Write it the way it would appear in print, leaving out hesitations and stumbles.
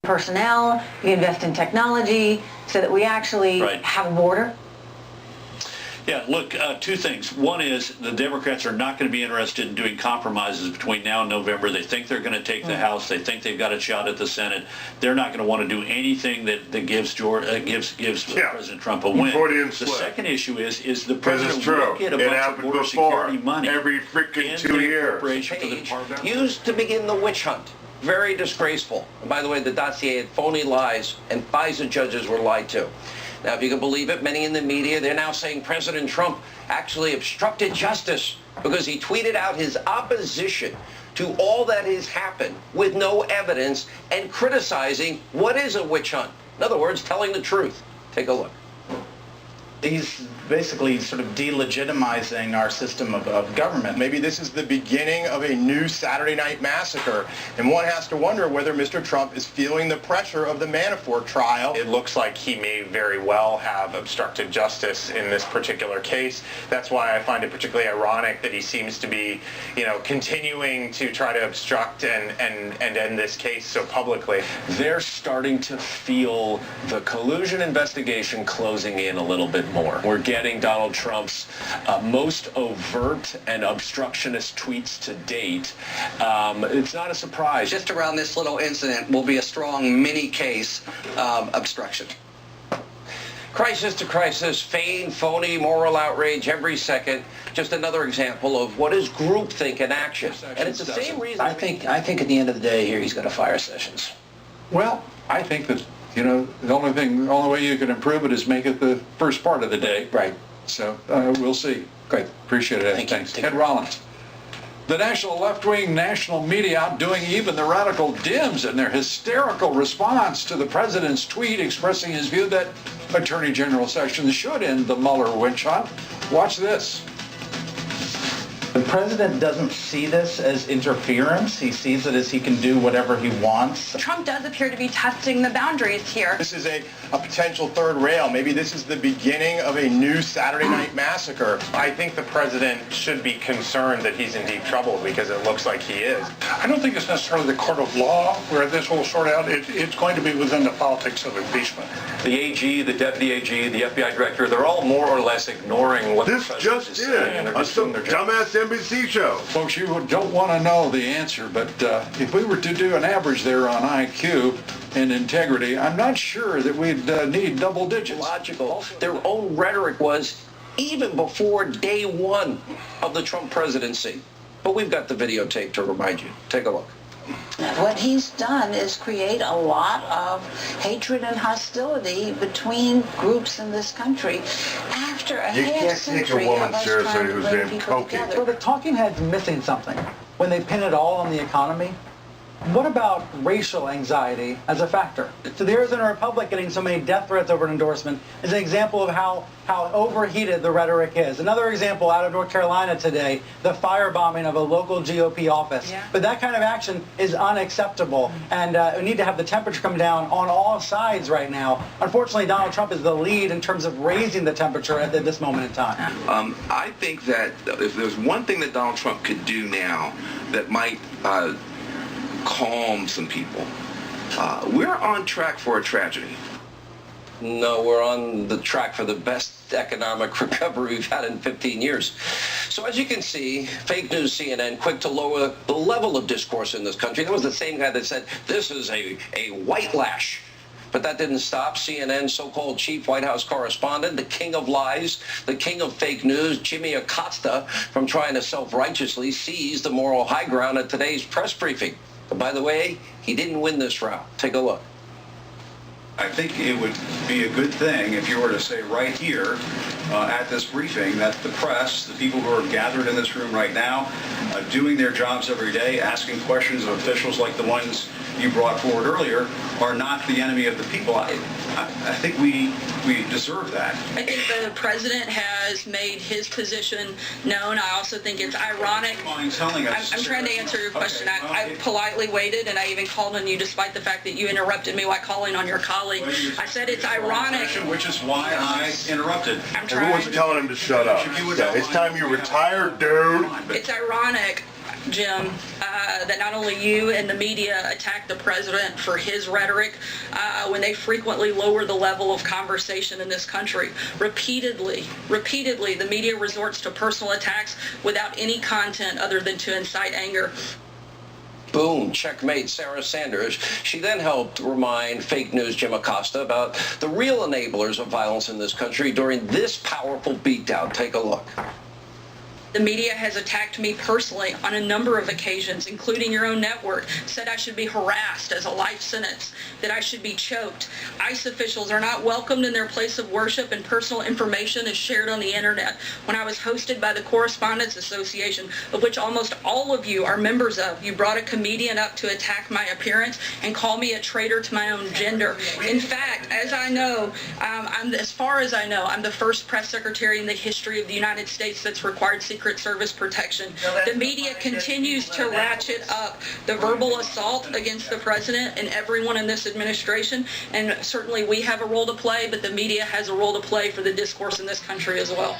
personnel, you invest in technology, so that we actually have a border? Yeah, look, two things. One is the Democrats are not going to be interested in doing compromises between now and November. They think they're going to take the House. They think they've got a shot at the Senate. They're not going to want to do anything that gives President Trump a win. The second issue is the president will get a bunch of border security money every freaking 2 years. Used to begin the witch hunt. Very disgraceful. And by the way, the dossier had phony lies, and FISA judges were lied to. Now, if you can believe it, many in the media, they're now saying President Trump actually obstructed justice because he tweeted out his opposition to all that has happened with no evidence and criticizing what is a witch hunt. In other words, telling the truth. Take a look. He's basically sort of delegitimizing our system of government. Maybe this is the beginning of a new Saturday night massacre, and one has to wonder whether Mr. Trump is feeling the pressure of the Manafort trial. It looks like he may very well have obstructed justice in this particular case. That's why I find it particularly ironic that he seems to be, continuing to try to obstruct and end this case so publicly. They're starting to feel the collusion investigation closing in a little bit more. We're getting Donald Trump's most overt and obstructionist tweets to date. It's not a surprise. Just around this little incident will be a strong mini case of obstruction. Crisis to crisis, feigned, phony, moral outrage every second. Just another example of what is groupthink in action. And it's the same reason. I think at the end of the day here, he's going to fire Sessions. Well, I think that the only way you can improve it is make it the first part of the day. Right. So we'll see. Great. Appreciate it. Thanks. Ed Rollins. The national left-wing national media outdoing even the radical Dems in their hysterical response to the president's tweet expressing his view that Attorney General Sessions should end the Mueller witch hunt. Watch this. The president doesn't see this as interference. He sees it as he can do whatever he wants. Trump does appear to be testing the boundaries here. This is a potential third rail. Maybe this is the beginning of a new Saturday night massacre. I think the president should be concerned that he's in deep trouble because it looks like he is. I don't think it's necessarily the court of law where this will sort out. It's going to be within the politics of impeachment. The AG, the deputy AG, the FBI director, they're all more or less ignoring what this the president just is saying. in. Some dumbass NBC show. Folks, you don't want to know the answer, but if we were to do an average there on IQ and integrity, I'm not sure that we'd need double digits. Logical. Their own rhetoric was even before day one of the Trump presidency. But we've got the videotape to remind you. Take a look. What he's done is create a lot of hatred and hostility between groups in this country after a half century of us trying to bring people together. So the talking head's missing something when they pin it all on the economy. What about racial anxiety as a factor? So the Arizona Republic getting so many death threats over an endorsement is an example of how overheated the rhetoric is. Another example out of North Carolina today, the firebombing of a local GOP office. Yeah. But that kind of action is unacceptable, and we need to have the temperature come down on all sides right now. Unfortunately, Donald Trump is the lead in terms of raising the temperature at this moment in time. I think that if there's one thing that Donald Trump could do now that might calm some people. We're on track for a tragedy. No, we're on the track for the best economic recovery we've had in 15 years. So as you can see, fake news CNN quick to lower the level of discourse in this country. That was the same guy that said this is a white lash. But that didn't stop CNN's so-called chief White House correspondent, the king of lies, the king of fake news, Jimmy ACOSTA, from trying to self-righteously seize the moral high ground at today's press briefing. But by the way, he didn't win this round. Take a look. I think it would be a good thing if you were to say right here at this briefing that the press, the people who are gathered in this room right now, doing their jobs every day, asking questions of officials like the ones you brought forward earlier, are not the enemy of the people. I think we deserve that. I think the president has made his position known. I also think it's ironic. I'm trying to answer your question. Okay. I politely waited, and I even called on you despite the fact that you interrupted me while calling on your colleague. I said it's ironic. Which is why I interrupted. Everyone's telling him to shut up. Yeah, it's time you retired, dude. It's ironic. Jim, that not only you and the media attack the president for his rhetoric when they frequently lower the level of conversation in this country. Repeatedly, the media resorts to personal attacks without any content other than to incite anger. Boom, checkmate Sarah Sanders. She then helped remind fake news Jim ACOSTA about the real enablers of violence in this country during this powerful beatdown. Take a look. The media has attacked me personally on a number of occasions, including your own network, said I should be harassed as a life sentence, that I should be choked. ICE officials are not welcomed in their place of worship, and personal information is shared on the internet. When I was hosted by the Correspondents Association, of which almost all of you are members of, you brought a comedian up to attack my appearance and call me a traitor to my own gender. In fact, as far as I know, I'm the first press secretary in the history of the United States that's required Secret Service protection. The media continues to ratchet up the verbal assault against the president and everyone in this administration, and certainly we have a role to play, but the media has a role to play for the discourse in this country as well.